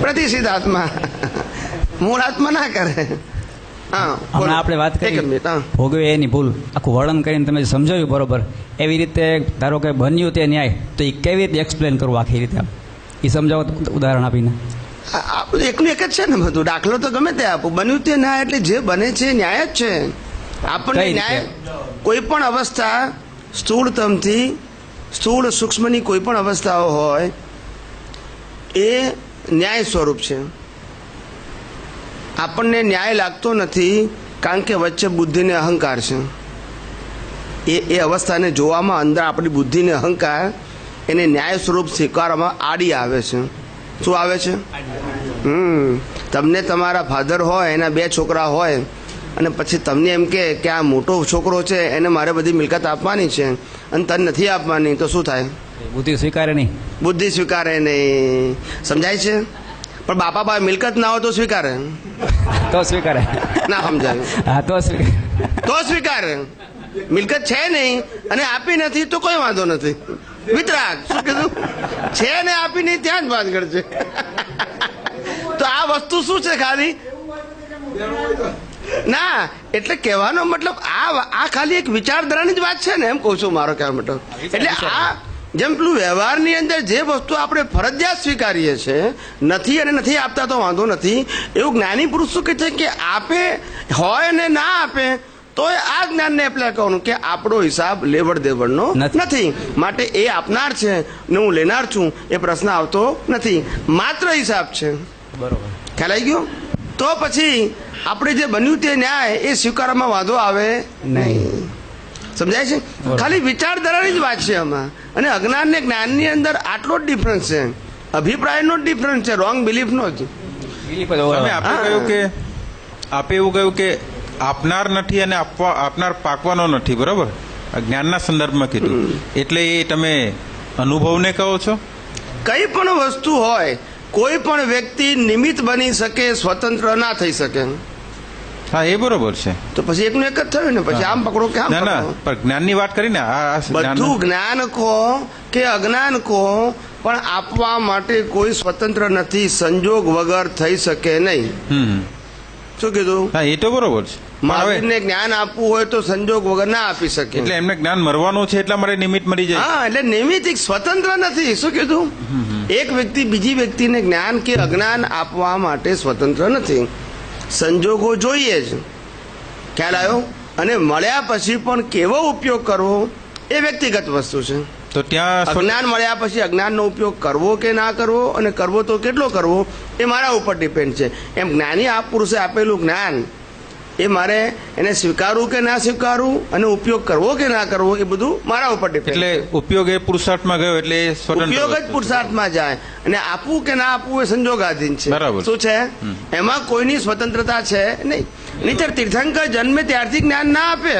પ્રતિષ્ઠિત આત્મા, મૂળ આત્મા ના કરે. હમણાં આપણે વાત કરી ભોગવે એની ભૂલ, આખું વર્ણન કરીને તમે સમજાવ્યું બરોબર. એવી રીતે ધારો કે બન્યું તે ન્યાય, તો એ કેવી રીતે એક્સપ્લેન કરવું આખી રીતે એ સમજાવો ઉદાહરણ આપીને. એકનું એક જ છે ને બધું. દાખલો તો ગમે તે આપું. બન્યું તે ન્યાય એટલે જે બને છે ન્યાય જ છે. આપણને ન્યાય કોઈ પણ અવસ્થા સ્થૂળતમથી સ્થૂળ સૂક્ષ્મની કોઈ પણ અવસ્થાઓ હોય એ ન્યાય સ્વરૂપ છે. આપણને ન્યાય લાગતો નથી કારણ કે વચ્ચે બુદ્ધિને અહંકાર છે. એ અવસ્થાને જોવામાં અંદર આપણી બુદ્ધિને અહંકાર એને ન્યાય સ્વરૂપ સ્વીકારવામાં આડી આવે છે. શું આવે છે? તમને તમારા ફાધર હોય, એના 2 છોકરા હોય, અને પછી તમને એમ કે આ મોટો છોકરો છે એને મારે બધી મિલકત આપવાની છે અને તને નથી આપવાની, તો શું થાય? બુદ્ધિ સ્વીકારે નહીં. બુદ્ધિ સ્વીકારે નહીં. સમજાય છે? પણ બાપા પાસે મિલકત ના હોય તો સ્વીકારે? તો સ્વીકારે ના સમજાયું? હા, તો સ્વીકારે. મિલકત છે નહીં અને આપી નથી તો કોઈ વાંધો નથી. વિતરાગ. શું કીધું? છે ને આપી નહીં ત્યાં જ ભાનગડ છે. તો આ વસ્તુ શું છે? ખાલી ના, એટલે કહેવાનો મતલબ આ ખાલી એક વિચારધારાની જ વાત છે ને, એમ કહું છું મારો કહેવાનો મતલબ. એટલે આ જેમ પેલું વ્યવહારની અંદર જે વસ્તુ આપણે ફરજિયાત સ્વીકારીએ છીએ, નથી અને નથી આપતા તો વાંધો નથી, એવું જ્ઞાની પુરુષ શું કહે છે કે આપે હોય ને ના આપે તો આ જ્ઞાનને એપ્લાય કરવાનું કે આપણો હિસાબ લેવડ દેવડનો નથી, માટે એ આપનાર છે ને હું લેનાર છું એ પ્રશ્ન આવતો નથી, માત્ર હિસાબ છે. બરોબર. ખ્યાલ આવી ગયો? તો પછી આપણે જે બન્યું તે ન્યાય એ સ્વીકારવામાં વાંધો આવે નહીં. સમજાય છે? ખાલી વિચારધારાની જ વાત છે આમાં. અને અજ્ઞાન ને જ્ઞાનની અંદર આટલો જ ડિફરન્સ છે, અભિપ્રાયનો જ ડિફરન્સ છે, રોંગ બિલીફનો જ. આપે એવું કહ્યું કે આપનાર નથી અને આપનાર પાકવાનો નથી, બરોબર? જ્ઞાનના સંદર્ભમાં કીધું, એટલે એ તમે અનુભવને કહો છો? કઈ પણ વસ્તુ હોય, કોઈ પણ વ્યક્તિ નિમિત્ત બની શકે, સ્વતંત્ર ના થઈ શકે. હા, એ બરોબર છે. તો પછી એકનું એક જ થયું ને, પછી આમ પકડો કે આમ પકડો. પણ જ્ઞાનની વાત કરીને બધું જ્ઞાન કહો કે અજ્ઞાન કહો, પણ આપવા માટે કોઈ સ્વતંત્ર નથી, સંજોગ વગર થઈ શકે નહીં. શું કીધું? હા, એ તો બરોબર છે. મહાવીરને જ્ઞાન આપવું હોય તો સંજોગ વગર ના આપી શકે. એટલે એમને જ્ઞાન મરવાનું છે એટલા માટે નિમિત્ત મરી જાય. હા, એટલે નિમિત્ત સ્વતંત્ર નથી. શું કીધું? એક વ્યક્તિ બીજી વ્યક્તિને જ્ઞાન કે અજ્ઞાન આપવા માટે સ્વતંત્ર નથી, સંજોગો જોઈએ જ. ખ્યાલ આવ્યો? અને મળ્યા પછી પણ કેવો ઉપયોગ કરવો એ વ્યક્તિગત વસ્તુ છે. તો ત્યાં અજ્ઞાન મળ્યા પછી અજ્ઞાનનો ઉપયોગ કરવો કે ના કરવો, અને કરવો તો કેટલો કરવો એ મારા ઉપર ડિપેન્ડ છે. એમ જ્ઞાની આ પુરુષે આપેલું જ્ઞાન એ મારે એને સ્વીકારવું કે ના સ્વીકારવું, અને ઉપયોગ કરવો કે ના કરવો, એ બધું મારા ઉપર ડિપેન્ડ. એટલે ઉપયોગ એ પુરુષાર્થમાં ગયો એટલે ઉપયોગ જ પુરુષાર્થમાં જાય, અને આપવું કે ના આપવું એ સંજોગાધીન છે. શું છે? એમાં કોઈની સ્વતંત્રતા છે નહીં. નહીંતર તીર્થંકર જન્મે ત્યારથી જ્ઞાન ના આપે,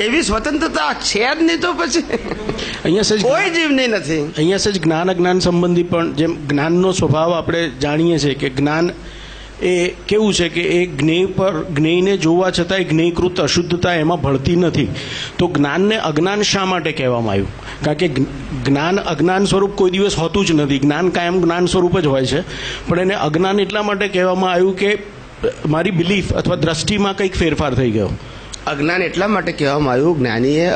એવી સ્વતંત્રતા છે જ નહીં. તો પછી અહીંયા કોઈ જીવની નથી. અહીંયા સજ જ્ઞાન અજ્ઞાન સંબંધી પણ જેમ જ્ઞાનનો સ્વભાવ આપણે જાણીએ છીએ કે જ્ઞાન એ કેવું છે કે એ જ્ઞેયને જોવા છતાંય જ્ઞેયકૃત અશુદ્ધતા એમાં ભળતી નથી. તો જ્ઞાનને અજ્ઞાન શા માટે કહેવામાં આવ્યું? કારણ કે જ્ઞાન અજ્ઞાન સ્વરૂપ કોઈ દિવસ હોતું જ નથી. જ્ઞાન કાયમ જ્ઞાન સ્વરૂપ જ હોય છે, પણ એને અજ્ઞાન એટલા માટે કહેવામાં આવ્યું કે મારી બિલીફ અથવા દ્રષ્ટિમાં કંઈક ફેરફાર થઈ ગયો. અજ્ઞાન એટલા માટે કહેવામાં આવ્યું, જ્ઞાનીએ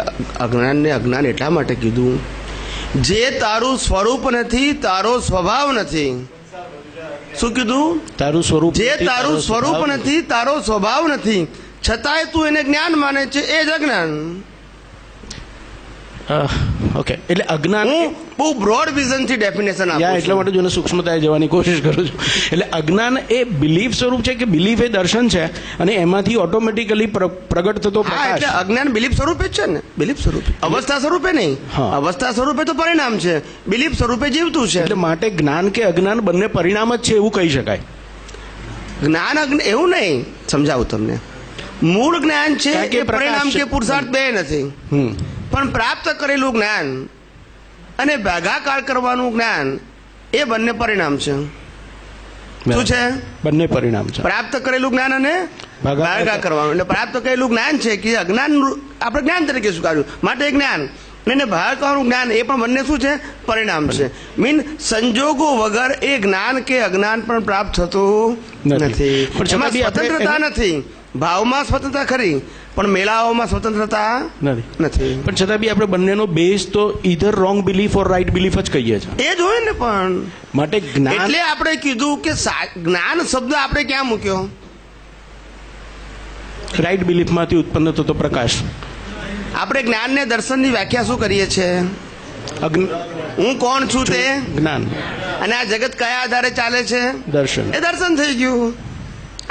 અજ્ઞાનને અજ્ઞાન એટલા માટે કીધું, જે તારું સ્વરૂપ નથી, તારો સ્વભાવ નથી. શું કીધું? તારું સ્વરૂપ. જે તારું સ્વરૂપ નથી, તારો સ્વભાવ નથી, છતાંય તું એને જ્ઞાન માને છે, એ જ અજ્ઞાન. ઓકે, એટલે અજ્ઞાન બહુ બ્રોડ વિઝન થી ડેફિનેશન આપું છું, એટલા માટે જો સૂક્ષ્મતાએ જવાની કોશિશ કરું છું. એટલે અજ્ઞાન એ બિલીફ સ્વરૂપ છે કે બિલીફ એ દર્શન છે, અને એમાંથી ઓટોમેટિકલી પ્રગટ થતો પ્રકાશ. એટલે અજ્ઞાન બિલીફ સ્વરૂપે જ છે ને. બિલીફ સ્વરૂપે, અવસ્થા સ્વરૂપે નહીં. અવસ્થા સ્વરૂપે તો પરિણામ છે, બિલીફ સ્વરૂપે જીવતું છે. એટલે માટે જ્ઞાન કે અજ્ઞાન બંને પરિણામ જ છે એવું કહી શકાય. જ્ઞાન એવું નહીં, સમજાવું તમને. મૂળ જ્ઞાન છે એ પરિણામ કે પુરુષાર્થ બે નથી, પણ પ્રાપ્ત કરેલું જ્ઞાન અને ભાગાકાર કરવાનું જ્ઞાન એ બંને પરિણામ છે. શું છે? બંને પરિણામ છે. પ્રાપ્ત કરેલું જ્ઞાન અને ભાગાકાર કરવાનું. એટલે પ્રાપ્ત કરેલું જ્ઞાન છે કે અજ્ઞાન આપણે જ્ઞાન તરીકે સ્વીકાર્યું, માટે જ્ઞાન. અને ભાગાકારનું જ્ઞાન એ પણ બંને શું છે? પરિણામ છે. મીન સંજોગો વગર એ જ્ઞાન કે અજ્ઞાન પણ પ્રાપ્ત થતું નથી. પણ એમાં છતાં બી આપણે સ્વતંત્રતા નથી. ભાવમાં સ્વતંત્રતા ખરી, પણ મેળાઓમાં સ્વતંત્રતા નથી. પણ છતાં બી આપણે બંનેનો બેઝ તો ઈધર રોંગ બિલીફ ઓર રાઈટ બિલીફ જ કહીએ છીએ. એ જ હોય ને. પણ માટે જ્ઞાન એટલે આપણે કીધું કે જ્ઞાન શબ્દ આપણે ક્યાં મૂક્યો? રાઈટ બિલીફમાંથી ઉત્પન્ન થતો પ્રકાશ. આપણે જ્ઞાનને દર્શનની વ્યાખ્યા શું કરીએ છીએ? હું કોણ છું તે જ્ઞાન. અને આ જગત કયા આધારે ચાલે છે? દર્શન. એ દર્શન થઈ ગયું.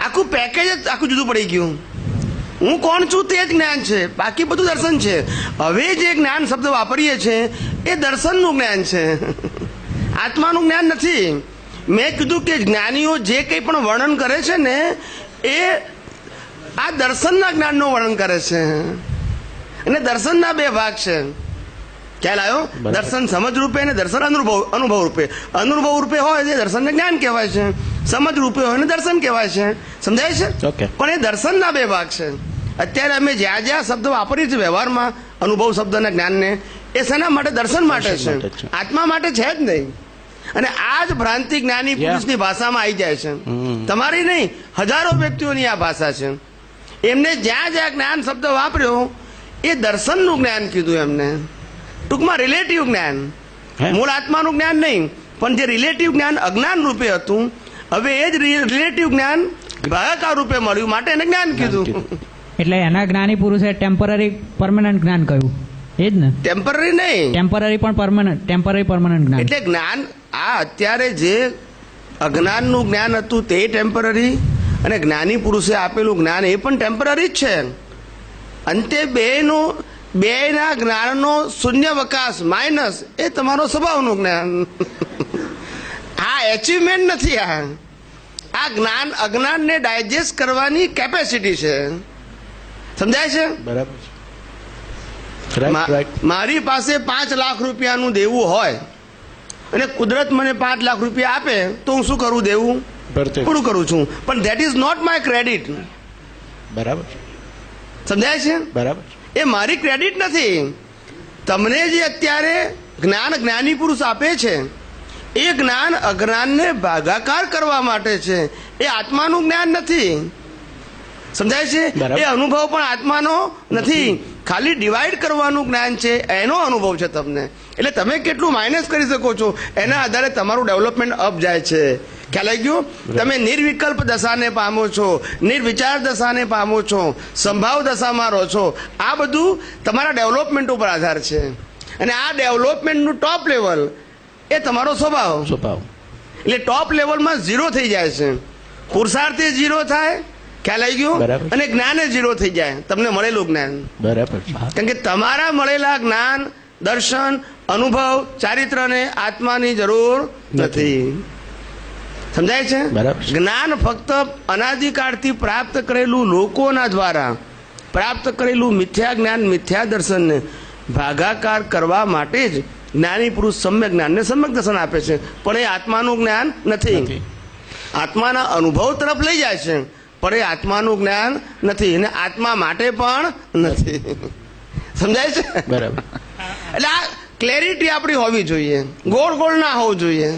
આખું પેકેજ જ આખું જુદું પડી ગયું. હું કોણ છું તે જ જ્ઞાન છે, બાકી બધું દર્શન છે. હવે જે જ્ઞાન શબ્દ વાપરીએ છીએ એ દર્શનનું જ્ઞાન છે, આત્માનું જ્ઞાન નથી. મેં કીધું કે જ્ઞાનીઓ જે કંઈ પણ વર્ણન કરે છે ને એ આ દર્શનના જ્ઞાનનું વર્ણન કરે છે. અને દર્શનના બે ભાગ છે. ખ્યાલ આવ્યો? દર્શન સમજ રૂપે અને દર્શન અનુભવ રૂપે. અનુભવ રૂપે હોય એ દર્શનને જ્ઞાન કહેવાય છે, સમજ રૂપે હોય ને દર્શન કહેવાય છે. સમજાય છે? પણ એ દર્શનના બે ભાગ છે. અત્યારે અમે જ્યાં જ્યાં શબ્દ વાપરીએ છીએ વ્યવહારમાં અનુભવ શબ્દના જ્ઞાનને, એ શેના માટે? દર્શન માટે છે, આત્મા માટે છે જ નહીં. અને આ જ ભ્રાંતિ જ્ઞાની પુરુષની ભાષામાં આવી જાય છે. તમારી નહીં, હજારો વ્યક્તિઓની આ ભાષા છે. એમને જ્યાં જ્યાં જ્ઞાન શબ્દ વાપર્યો એ દર્શનનું જ્ઞાન કીધું એમને. ટૂંકમાં રિલેટિવ જ્ઞાન, મૂળ આત્માનું જ્ઞાન નહીં, પણ જે રિલેટિવ જ્ઞાન અજ્ઞાન રૂપે હતું, હવે એ જ રિલેટિવ જ્ઞાન ભાગાકાર રૂપે મળ્યું માટે એને જ્ઞાન કીધું. એટલે એના જ્ઞાની પુરુષે ટેમ્પરરી પરમાનન્ટ જ્ઞાન કહ્યું, એ જ ને? ટેમ્પરરી નહીં, ટેમ્પરરી પણ પરમાનન્ટ, ટેમ્પરરી પરમાનન્ટ જ્ઞાન. એટલે જ્ઞાન આ અત્યારે જે અજ્ઞાનનું જ્ઞાન હતું તે ટેમ્પરરી, અને જ્ઞાની પુરુષે આપેલું જ્ઞાન એ પણ ટેમ્પરરી જ છે. અંતે બેના જ્ઞાનનો શૂન્યવકાશ માઇનસ એ તમારો સ્વભાવનું જ્ઞાન. આ એચિવમેન્ટ નથી. આ જ્ઞાન અજ્ઞાનને ડાયજેસ્ટ કરવાની કેપેસિટી છે. સમજાય છે? બરાબર. મારી પાસે 5 લાખ રૂપિયાનું દેવું હોય અને કુદરત મને 5 લાખ રૂપિયા આપે તો હું શું કરું? દેવું પૂરું કરું છું. પણ that is not my credit. બરાબર. સમજાય છે? બરાબર. એ મારી ક્રેડિટ નથી. તમને જે અત્યારે જ્ઞાન જ્ઞાની પુરુષ આપે છે એ જ્ઞાન અજ્ઞાનને ભાગાકાર કરવા માટે છે. એ આત્માનું જ્ઞાન નથી. સમજાય છે? એ અનુભવ પણ આત્માનો નથી, ખાલી ડિવાઈડ કરવાનું જ્ઞાન છે, એનો અનુભવ છે તમને. એટલે તમે કેટલું માઇનસ કરી શકો છો એના આધારે તમારું ડેવલપમેન્ટ અપ જાય છે. ખ્યાલ આવી ગયો? તમે નિર્વિકલ્પ દશાને પામો છો, નિર્વિચાર દશાને પામો છો, સંભાવ દશામાં રહો છો. આ બધું તમારા ડેવલપમેન્ટ ઉપર આધાર છે. અને આ ડેવલપમેન્ટનું ટોપ લેવલ એ તમારો સ્વભાવ. એટલે ટોપ લેવલમાં 0 થઈ જાય છે. પુરુષાર્થે 0 થાય, ખ્યાલ આવી ગયો? અને જ્ઞાને 0 થઈ જાય, તમને મળેલું જ્ઞાન. બરાબર. કારણ કે તમારા મળેલા જ્ઞાન, દર્શન, અનુભવ, ચારિત્રને આત્માની જરૂર નથી. સમજાય છે? જ્ઞાન ફક્ત અનાદિકાળથી પ્રાપ્ત કરેલું લોકોના દ્વારા પ્રાપ્ત કરેલું મિથ્યા જ્ઞાન, મિથ્યા દર્શનને ભાગાકાર કરવા માટે જ જ્ઞાની પુરુષ સમ્યક જ્ઞાનને સમ્યક દર્શન આપે છે. પણ એ આત્માનું જ્ઞાન નથી. આત્માના અનુભવ તરફ લઈ જાય છે, પણ એ આત્માનું જ્ઞાન નથી, અને આત્મા માટે પણ નથી. સમજાય છે? બરાબર. એટલે આ ક્લેરિટી આપણી હોવી જોઈએ, ગોળ ગોળ ના હોવું જોઈએ.